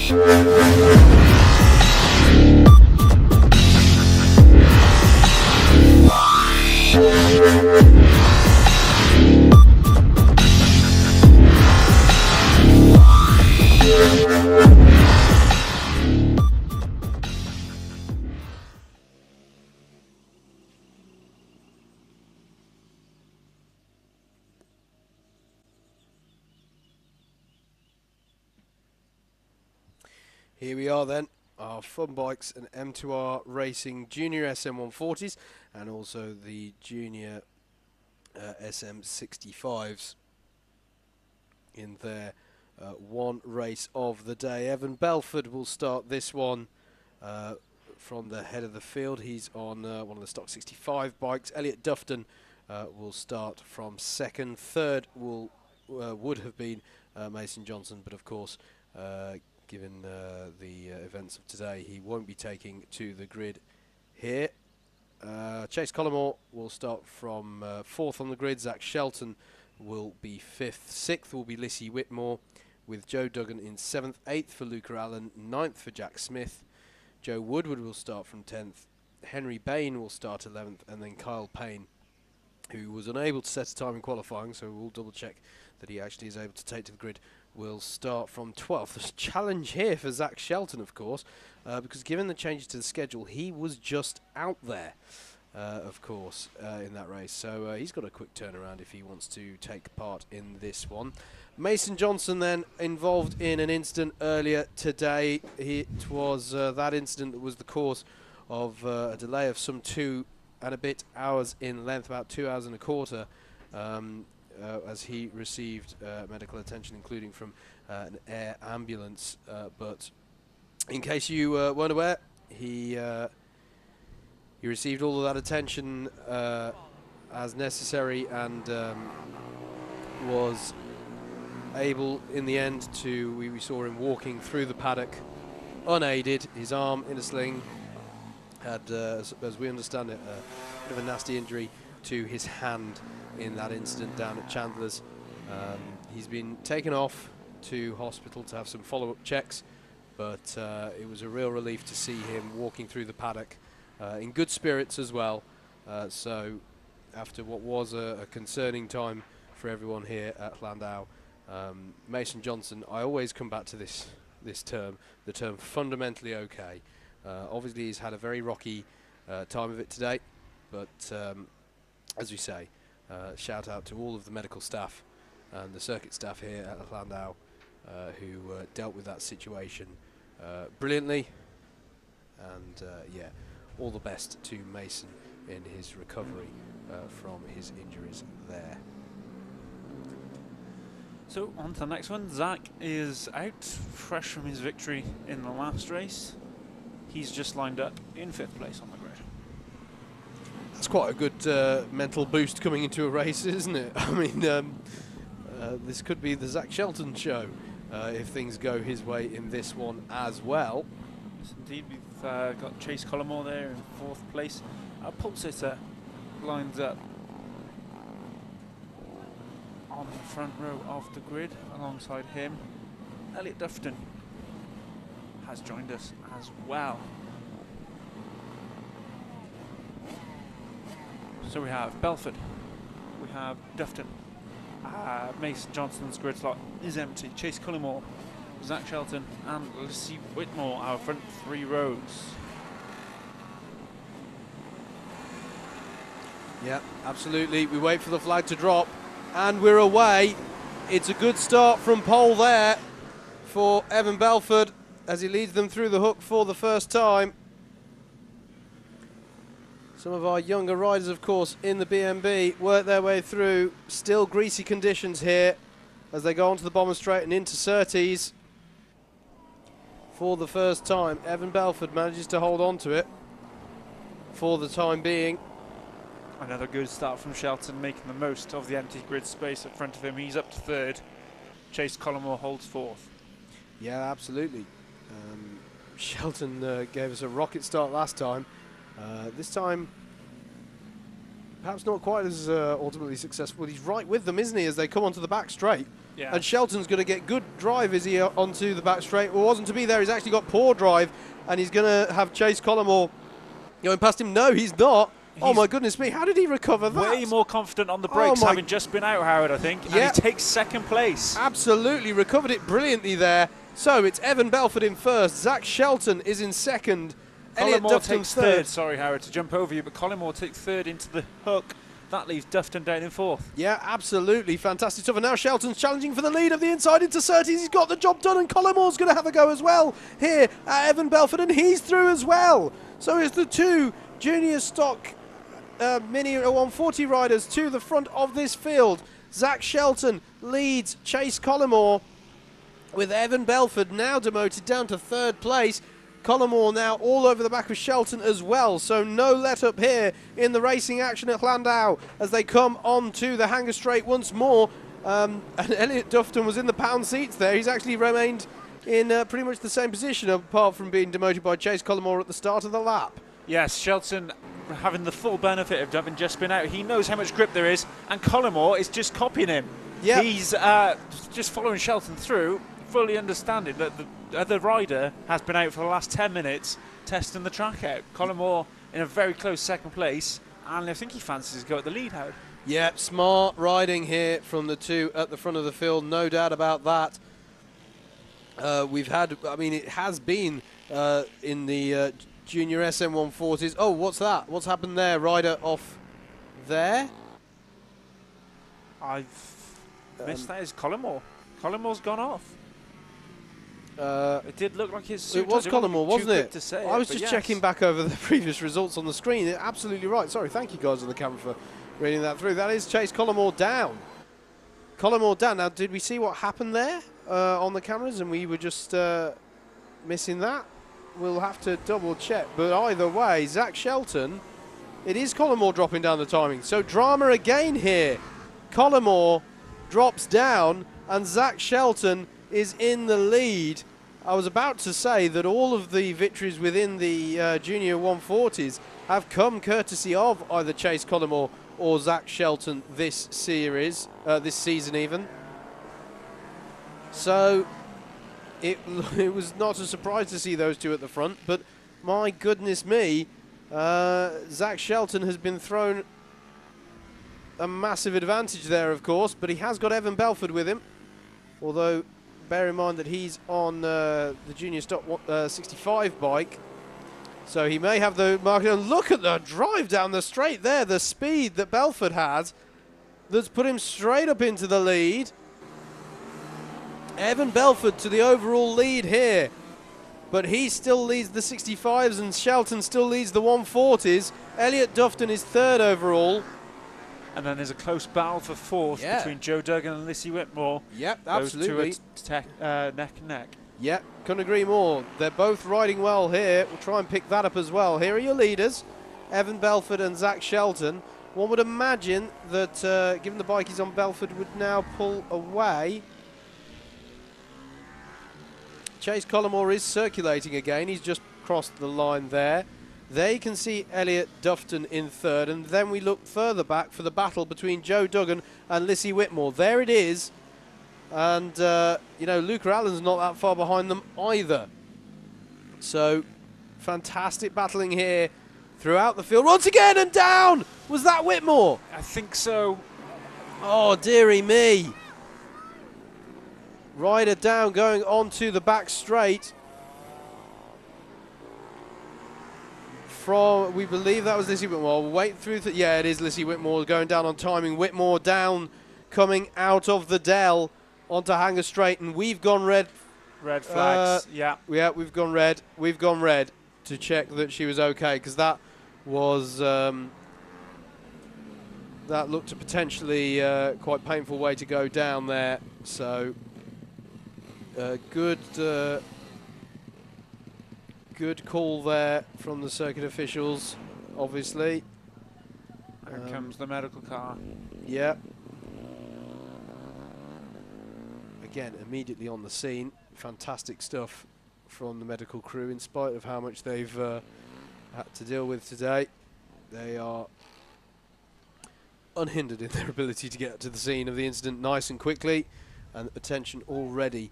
Here we are then, our Funbikes and M2R Racing Junior SM140s and also the Junior SM65s in their one race of the day. Evan Belford will start this one from the head of the field. He's on one of the stock 65 bikes. Elliot Dufton will start from second. Third would have been Mason Johnson, but of course given the events of today, he won't be taking to the grid here. Chase Collymore will start from fourth on the grid. Zach Shelton will be fifth. Sixth will be Lissy Whitmore, with Joe Duggan in seventh. Eighth for Luca Allen. Ninth for Jack Smith. Joe Woodward will start from 10th. Henry Bain will start 11th, and then Kyle Payne, who was unable to set a time in qualifying, so we'll double check that he actually is able to take to the grid, will start from 12th. There's a challenge here for Zach Shelton, of course, because given the changes to the schedule, he was just out there, of course, in that race. So he's got a quick turnaround if he wants to take part in this one. Mason Johnson then involved in an incident earlier today. It was that incident that was the cause of a delay of some 2 and a bit hours in length, about 2 hours and a quarter, as he received medical attention, including from an air ambulance. But in case you weren't aware, he received all of that attention as necessary, and was able in the end to, we saw him walking through the paddock unaided, his arm in a sling, had, as we understand it, a bit of a nasty injury to his hand in that incident down at Chandler's. He's been taken off to hospital to have some follow-up checks, but it was a real relief to see him walking through the paddock in good spirits as well. So after what was a concerning time for everyone here at Llandow, Mason Johnson, I always come back to this term, the term fundamentally okay. Obviously he's had a very rocky time of it today, but as we say, shout out to all of the medical staff and the circuit staff here at Llandow who dealt with that situation brilliantly, and yeah, all the best to Mason in his recovery from his injuries there. So on to the next one. Zach is out, fresh from his victory in the last race. He's just lined up in 5th place on the grid. That's quite a good mental boost coming into a race, isn't it? I mean, this could be the Zach Shelton show if things go his way in this one as well. Yes, indeed, we've got Chase Collymore there in 4th place. Our pole sitter lines up on the front row of the grid alongside him. Elliot Dufton has joined us as well. So we have Belford, we have Dufton, Mason Johnson's grid slot is empty. Chase Collymore, Zach Shelton and Lissy Whitmore, our front 3 rows. Yeah, absolutely. We wait for the flag to drop and we're away. It's a good start from pole there for Evan Belford as he leads them through the hook for the first time. Some of our younger riders, of course, in the BMB work their way through. Still greasy conditions here as they go onto the Bomber Straight and into Surtees. For the first time, Evan Belford manages to hold on to it for the time being. Another good start from Shelton, making the most of the empty grid space in front of him. He's up to 3rd. Chase Collymore holds 4th. Yeah, absolutely. Shelton gave us a rocket start last time. This time, perhaps not quite as ultimately successful. He's right with them, isn't he, as they come onto the back straight. Yeah. And Shelton's going to get good drive, is he, onto the back straight? Well, wasn't to be there. He's actually got poor drive, and he's going to have Chase Collymore going past him. No, he's not. Oh He's my goodness me, how did he recover that? way more confident on the brakes, my- having just been out, Howard, I think. Yeah. And he takes second place. Absolutely recovered it brilliantly there. So it's Evan Belford in first. Zach Shelton is in second. Elliot Collymore Dufton takes third. third. Sorry, Howard, to jump over you, but Collymore takes third into the hook. That leaves Dufton down in fourth. Yeah, absolutely fantastic stuff. And now Shelton's challenging for the lead of the inside into Surtees. He's got the job done, and Collymore's going to have a go as well here at Evan Belford, and he's through as well. So it's the two junior stock Mini 140 riders to the front of this field. Zach Shelton leads Chase Collymore, with Evan Belford now demoted down to third place. Collymore now all over the back of Shelton as well, so no let up here in the racing action at Llandow as they come on to the hanger straight once more. And Elliot Dufton was in the pound seats there. He's actually remained in pretty much the same position, apart from being demoted by Chase Collymore at the start of the lap. Yes, Shelton having the full benefit of having just been out. He knows how much grip there is, and Collymore is just copying him. Yep. He's just following Shelton through, fully understanding that the other rider has been out for the last 10 minutes testing the track out. Collymore in a very close second place, and I think he fancies to go at the lead, Howard. Yeah, smart riding here from the two at the front of the field, no doubt about that. We've had, I mean, it has been in the junior SM140s. Oh, what's that? What's happened there? Rider off there? I've missed that. Is Collymore. Collymore's gone off. Uh, It did look like his It was Collymore, wasn't it? To say I was but just yes. checking back over the previous results on the screen. You're absolutely right. Sorry, thank you guys on the camera for reading that through. That is Chase Collymore down. Collymore down. Now, did we see what happened there on the cameras and we were just missing that? We'll have to double check. But either way, Zach Shelton, it is Collymore dropping down the timing. So drama again here. Collymore drops down and Zach Shelton is in the lead. I was about to say that all of the victories within the junior 140s have come courtesy of either Chase Collymore or Zach Shelton this series, this season even. So it was not a surprise to see those two at the front, but my goodness me, Zach Shelton has been thrown a massive advantage there, of course, but he has got Evan Belford with him, although bear in mind that he's on the junior stock 65 bike, so he may have the market. And look at the drive down the straight there, the speed that Belford has, that's put him straight up into the lead. Evan Belford to the overall lead here, but he still leads the 65s and Shelton still leads the 140s. Elliot Dufton is third overall. And then there's a close battle for fourth between Joe Duggan and Lissy Whitmore. Yep, absolutely. Those two are neck and neck. Yep, couldn't agree more. They're both riding well here. We'll try and pick that up as well. Here are your leaders, Evan Belford and Zach Shelton. One would imagine that, given the bike is on Belford, would now pull away. Chase Collymore is circulating again. He's just crossed the line there. There you can see Elliot Dufton in third, and then we look further back for the battle between Joe Duggan and Lissy Whitmore. There it is, and you know, Luca Allen's not that far behind them either. So fantastic battling here throughout the field. Once again, and down! Was that Whitmore? I think so. Oh, dearie me. Rider down, going onto the back straight. From, we believe that was Lissy Whitmore. We'll wait through. Yeah, it is Lissy Whitmore going down on timing. Whitmore down, coming out of the Dell onto hanger straight, and we've gone red. Red flags. Yeah, we've gone red. We've gone red to check that she was okay, because that was that looked a potentially quite painful way to go down there. So good call there from the circuit officials, obviously. Here comes the medical car. Yeah. Again, immediately on the scene. Fantastic stuff from the medical crew, in spite of how much they've had to deal with today. They are unhindered in their ability to get to the scene of the incident nice and quickly. and attention already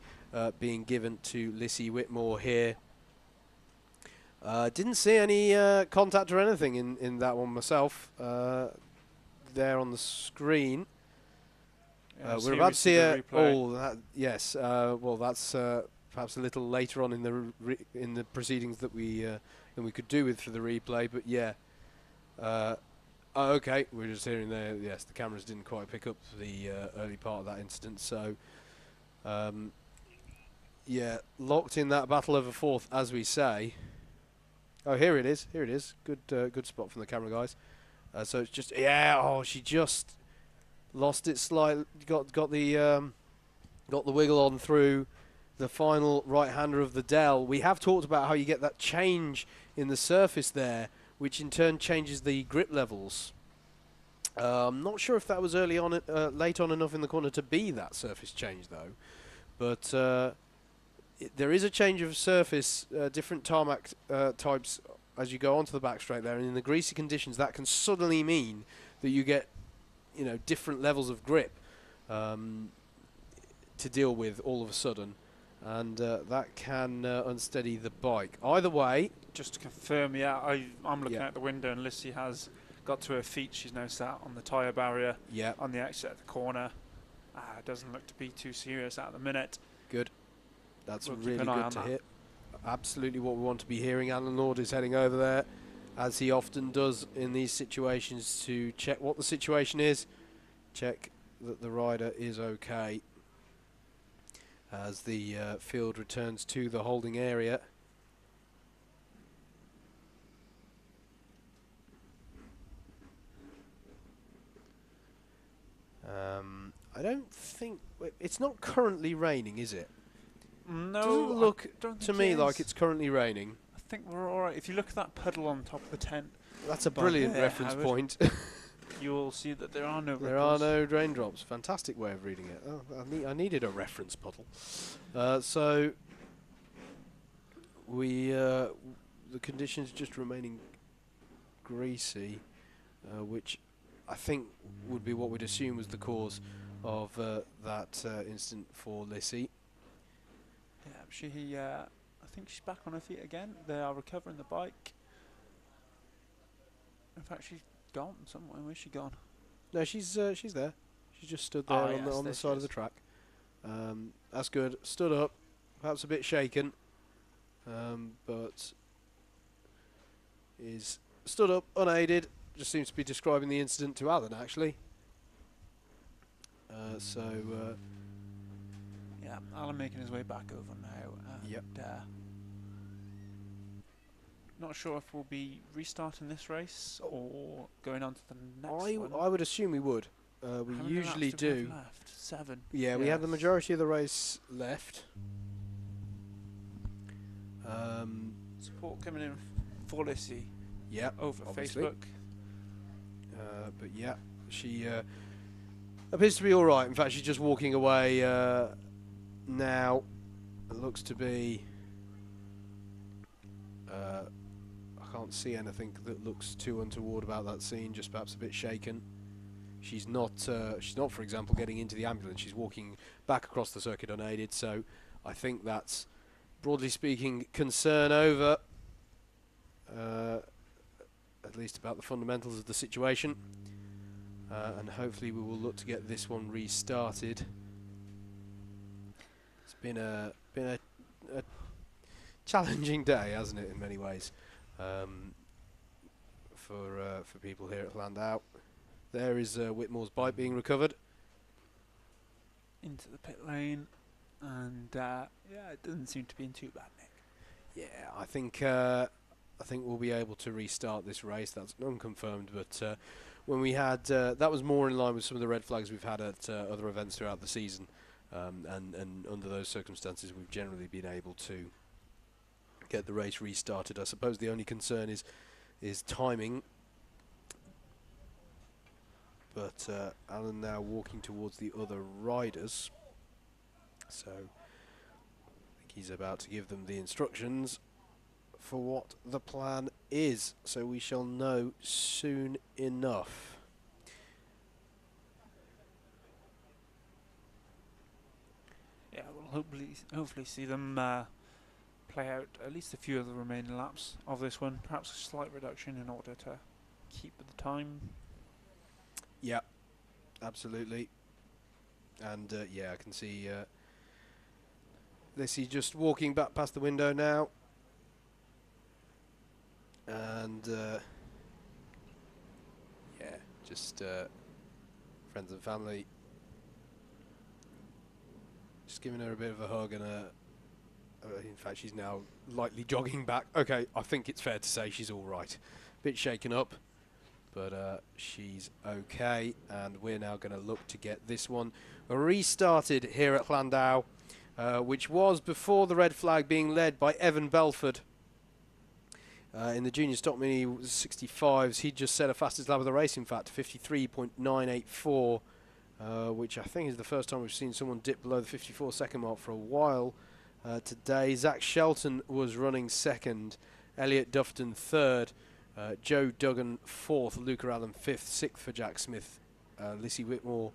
being given to Lissy Whitmore here. Didn't see any contact or anything in that one myself. There on the screen. We're about to see a yes. Well, that's perhaps a little later on in the proceedings that we than we could do with for the replay. But yeah. Oh, okay, we're just hearing there. Yes, the cameras didn't quite pick up the early part of that incident. So, yeah, locked in that battle over fourth, as we say. Oh, here it is. Here it is. Good spot from the camera guys. So it's just Oh, she just lost it slightly. Got the wiggle on through the final right-hander of the Dell. We have talked about how you get that change in the surface there, which in turn changes the grip levels. I'm not sure if that was early on, late on enough in the corner to be that surface change though. But there is a change of surface, different tarmac types as you go onto the back straight there, and in the greasy conditions that can suddenly mean that you get, different levels of grip to deal with all of a sudden, and that can unsteady the bike. Either way, just to confirm, I'm looking out the window and Lissy has got to her feet. She's now sat on the tyre barrier on the exit of the corner. Doesn't look to be too serious at the minute. Good. That's really good to hear. Absolutely what we want to be hearing. Alan Lord is heading over there, as he often does in these situations, to check what the situation is, check that the rider is okay, as the field returns to the holding area. I don't think it's not currently raining, is it? No, doesn't look to me like it's currently raining. I think we're all right. If you look at that puddle on top of the tent, that's a brilliant reference point. You'll see that there are no ripples. There are no raindrops. Fantastic way of reading it. Oh, I needed a reference puddle. So the conditions just remaining greasy, which I think would be what we'd assume was the cause of that incident for Lissy. Yeah, I think she's back on her feet again. They are recovering the bike. In fact, she's gone somewhere. Where's she gone? No, she's there. She's just stood there on the side of the track. That's good. Stood up, perhaps a bit shaken, but is stood up unaided. Just seems to be describing the incident to Alan, actually. Yeah, Alan making his way back over now. Not sure if we'll be restarting this race or going on to the next one. I would assume we would. We usually do. Left? 7. Yeah, we had the majority of the race left. Support coming in for Lissy. Yeah, over obviously. Facebook. But yeah, she appears to be all right. In fact, she's just walking away now. It looks to be. I can't see anything that looks too untoward about that scene. Just perhaps a bit shaken. She's not, for example, getting into the ambulance. She's walking back across the circuit unaided. So I think that's, broadly speaking, concern over. At least about the fundamentals of the situation. And hopefully we will look to get this one restarted. It's been a challenging day, hasn't it, in many ways, for people here at Llandow. There is Whitmore's bike being recovered into the pit lane, and it doesn't seem to be in too bad, Nick. Yeah, I think we'll be able to restart this race. That's unconfirmed, but when we had that was more in line with some of the red flags we've had at other events throughout the season, and under those circumstances we've generally been able to get the race restarted. I suppose the only concern is timing, but Alan now walking towards the other riders, so I think he's about to give them the instructions for what the plan is, so we shall know soon enough. Yeah, we'll hopefully see them play out at least a few of the remaining laps of this one. Perhaps a slight reduction in order to keep the time. Yeah, absolutely. And yeah, I can see Lissy just walking back past the window now. And yeah, just friends and family just giving her a bit of a hug and in fact she's now lightly jogging back. Okay, I think it's fair to say she's all right. Bit shaken up, but she's okay, and we're now going to look to get this one restarted here at Llandow, which was before the red flag being led by Evan Belford. In the junior stock mini 65s, he just set a fastest lap of the race, in fact, 53.984, which I think is the first time we've seen someone dip below the 54-second mark for a while. Today, Zach Shelton was running second, Elliot Dufton third, Joe Duggan fourth, Luca Allen fifth, sixth for Jack Smith, Lissy Whitmore,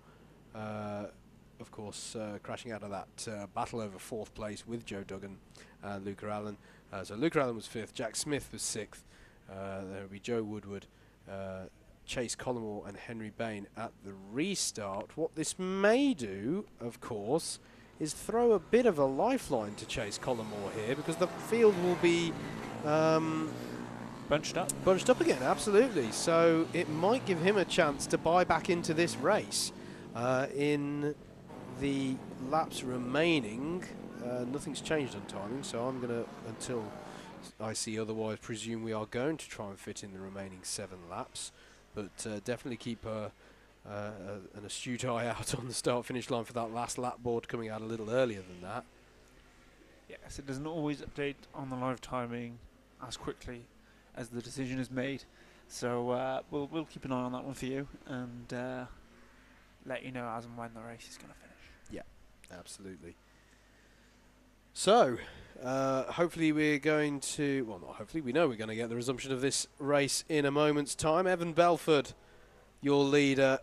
of course, crashing out of that battle over fourth place with Joe Duggan and Luca Allen. So Luca Allen was fifth, Jack Smith was sixth, there would be Joe Woodward, Chase Collymore and Henry Bain at the restart. What this may do, of course, is throw a bit of a lifeline to Chase Collymore here, because the field will be Bunched up again, absolutely. So it might give him a chance to buy back into this race. In the laps remaining, nothing's changed on timing, so I'm going to, until I see otherwise, presume we are going to try and fit in the remaining 7 laps, but definitely keep an astute eye out on the start-finish line for that last lap board coming out a little earlier than that. Yes, it doesn't always update on the live timing as quickly as the decision is made, so we'll keep an eye on that one for you and let you know as and when the race is going to finish. Yeah, absolutely. So, hopefully we're going to, well, not hopefully, we know we're going to get the resumption of this race in a moment's time. Evan Belford, your leader,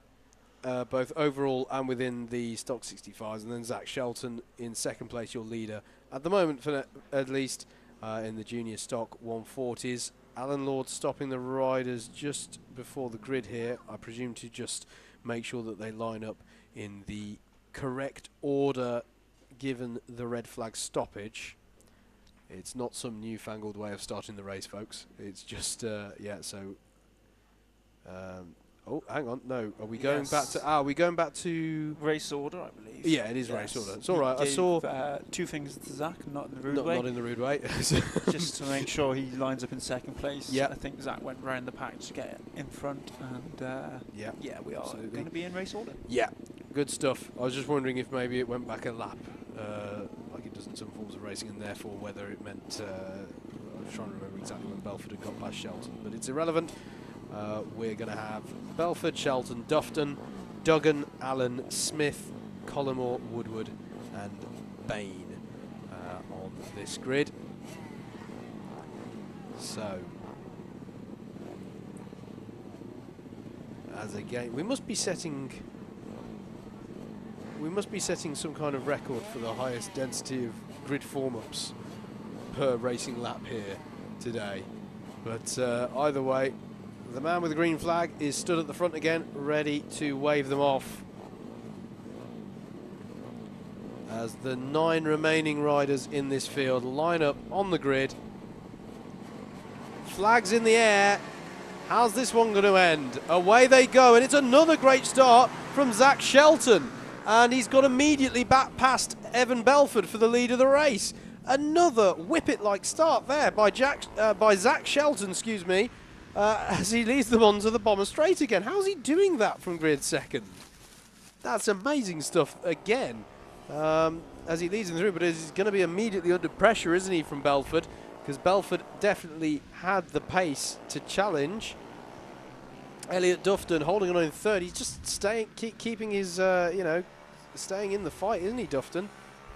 both overall and within the stock 65s, and then Zach Shelton in second place, your leader at the moment, for at least in the junior stock 140s. Alan Lord stopping the riders just before the grid here, I presume to just make sure that they line up in the correct order given the red flag stoppage. It's not some newfangled way of starting the race, folks. It's just, yeah, so... oh, hang on, no. Are we going back to... are we going back to... race order, I believe. Yeah, it is race order. It's all right. I saw... 2 things to Zach, not in the rude way. Not in the rude way. Just to make sure he lines up in second place. Yeah. I think Zach went round the pack to get in front, and yeah, we are going to be in race order. Yeah, good stuff. I was just wondering if maybe it went back a lap, like it does in some forms of racing, and therefore whether it meant... I was trying to remember exactly when Belford had got past Shelton, but it's irrelevant. We're going to have Belford, Shelton, Dufton, Duggan, Allen, Smith, Collymore, Woodward and Bain on this grid. So, as again, we must be setting some kind of record for the highest density of grid form-ups per racing lap here today. But either way, the man with the green flag is stood at the front again, ready to wave them off. As the 9 remaining riders in this field line up on the grid. Flags in the air. How's this one going to end? Away they go, and it's another great start from Zach Shelton. And he's got immediately back past Evan Belford for the lead of the race. Another whippet-like start there by Zach Shelton, excuse me. As he leads them onto the bomber straight again. How's he doing that from grid second? That's amazing stuff again. As he leads them through, but he's going to be immediately under pressure, isn't he, from Belford? Because Belford definitely had the pace to challenge. Elliot Dufton holding on in third. He's just keeping his, staying in the fight, isn't he, Dufton?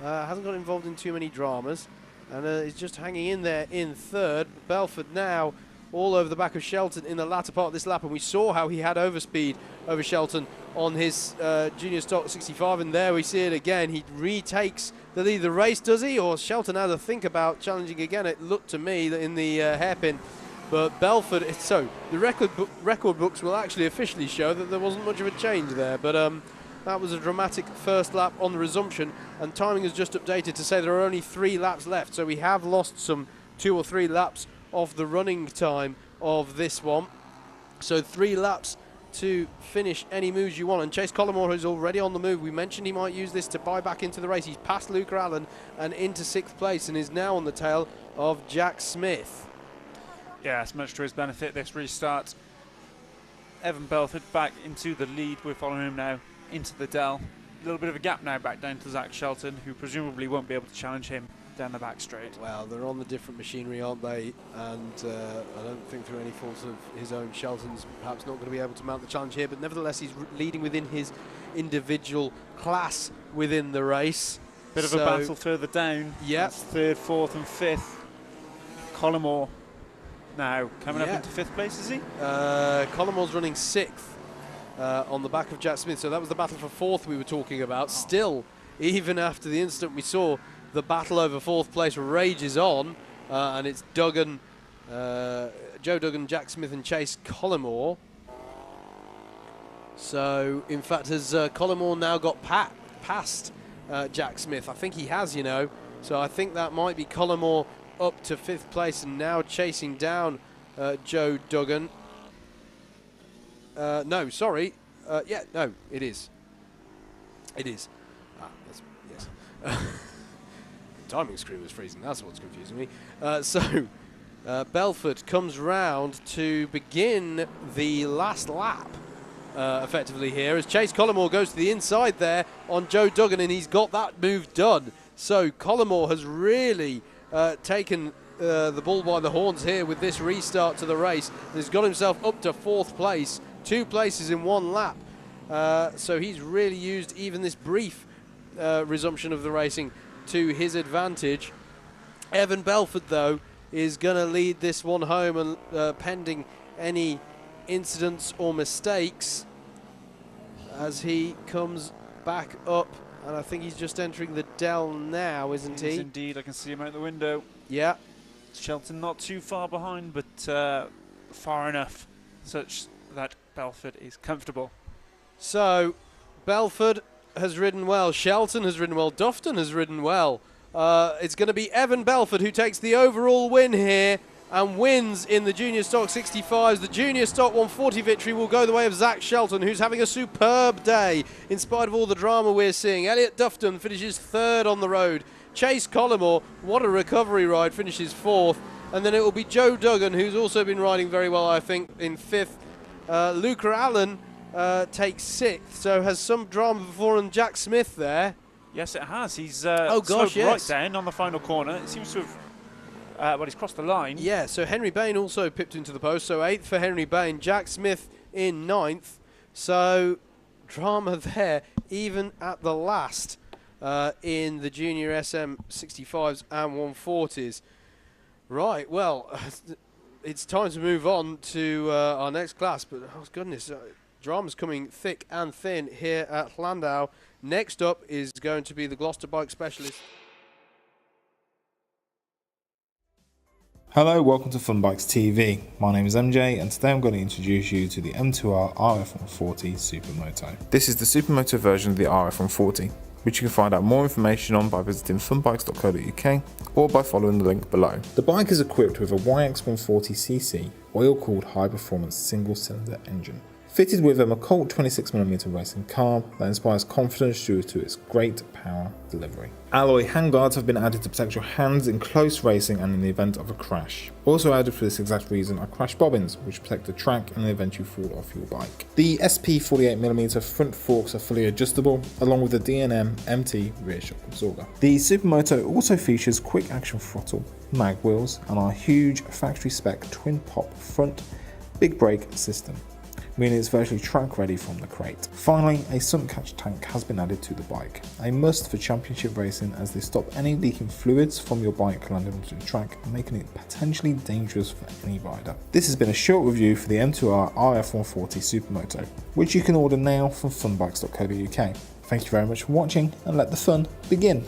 Hasn't got involved in too many dramas. And he's just hanging in there in third. Belford now all over the back of Shelton in the latter part of this lap, and we saw how he had overspeed over Shelton on his junior stock 65, and there we see it again. He retakes the lead of the race, does he? Or Shelton had to think about challenging again. It looked to me that in the hairpin. But Belford, so the record books will actually officially show that there wasn't much of a change there. But that was a dramatic first lap on the resumption, and timing is just updated to say there are only 3 laps left. So we have lost some 2 or 3 laps of the running time of this one. So 3 laps to finish any moves you want. And Chase Collymore, who's already on the move, we mentioned he might use this to buy back into the race. He's passed Luke Allen and into 6th place and is now on the tail of Jack Smith. Yeah, it's much to his benefit, this restart. Evan Belford back into the lead. We're following him now into the Dell. A little bit of a gap now back down to Zach Shelton, who presumably won't be able to challenge him down the back straight. Well, they're on the different machinery, aren't they? And I don't think through any fault of his own, Shelton's perhaps not going to be able to mount the challenge here, but nevertheless he's leading within his individual class within the race. Bit of a battle further down. Yeah. 3rd, 4th and 5th. Collymore now coming up into 5th place, is he? Collymore's running 6th on the back of Jack Smith, so that was the battle for 4th we were talking about. Still, even after the incident we saw, the battle over 4th place rages on, and it's Duggan, Joe Duggan, Jack Smith and Chase Collymore. So, in fact, has Collymore now got past Jack Smith? I think he has, you know. So I think that might be Collymore up to 5th place and now chasing down Joe Duggan. No, sorry. Yeah, no, it is. It is. That's, yes. The timing screen was freezing. That's what's confusing me. So Belford comes round to begin the last lap. Effectively here as Chase Collymore goes to the inside there on Joe Duggan, and he's got that move done. So Collymore has really taken the bull by the horns here with this restart to the race. He's got himself up to 4th place, 2 places in 1 lap. So he's really used even this brief resumption of the racing to his advantage. Evan Belford, though, is going to lead this one home, and pending any incidents or mistakes as he comes back up, and I think he's just entering the Dell now, isn't he? Yes, indeed. I can see him out the window. Yeah. Shelton not too far behind, but far enough such that Belford is comfortable. So Belford has ridden well, Shelton has ridden well, Dufton has ridden well. It's going to be Evan Belford who takes the overall win here and wins in the Junior Stock 65s. The Junior Stock 140 victory will go the way of Zach Shelton, who's having a superb day in spite of all the drama we're seeing. Elliot Dufton finishes 3rd on the road. Chase Collymore, what a recovery ride, finishes 4th. And then it will be Joe Duggan, who's also been riding very well, I think, in 5th. Luca Allen takes 6th, so has some drama before Jack Smith there. Yes, it has. He's slowed right down on the final corner. It seems to have... well, he's crossed the line. Yeah, so Henry Bain also pipped into the post, so 8th for Henry Bain. Jack Smith in 9th. So drama there, even at the last in the Junior SM 65s and 140s. Right, well, it's time to move on to our next class, but oh goodness, drama's coming thick and thin here at Llandow. Next up is going to be the Gloucester Bike Specialist. Hello, welcome to Funbikes TV. My name is MJ and today I'm going to introduce you to the M2R RF140 Supermoto. This is the Supermoto version of the RF140, which you can find out more information on by visiting funbikes.co.uk or by following the link below. The bike is equipped with a YX140cc oil-cooled high-performance single-cylinder engine, fitted with a McColt 26mm racing carb that inspires confidence due to its great power delivery. Alloy handguards have been added to protect your hands in close racing and in the event of a crash. Also added for this exact reason are crash bobbins, which protect the track in the event you fall off your bike. The SP 48mm front forks are fully adjustable, along with the D&M MT rear shock absorber. The Supermoto also features quick action throttle, mag wheels, and our huge factory spec twin pop front big brake system, meaning it's virtually track ready from the crate. Finally, a sump catch tank has been added to the bike, a must for championship racing as they stop any leaking fluids from your bike landing onto the track, making it potentially dangerous for any rider. This has been a short review for the M2R RF140 Supermoto, which you can order now from funbikes.co.uk. Thank you very much for watching, and let the fun begin.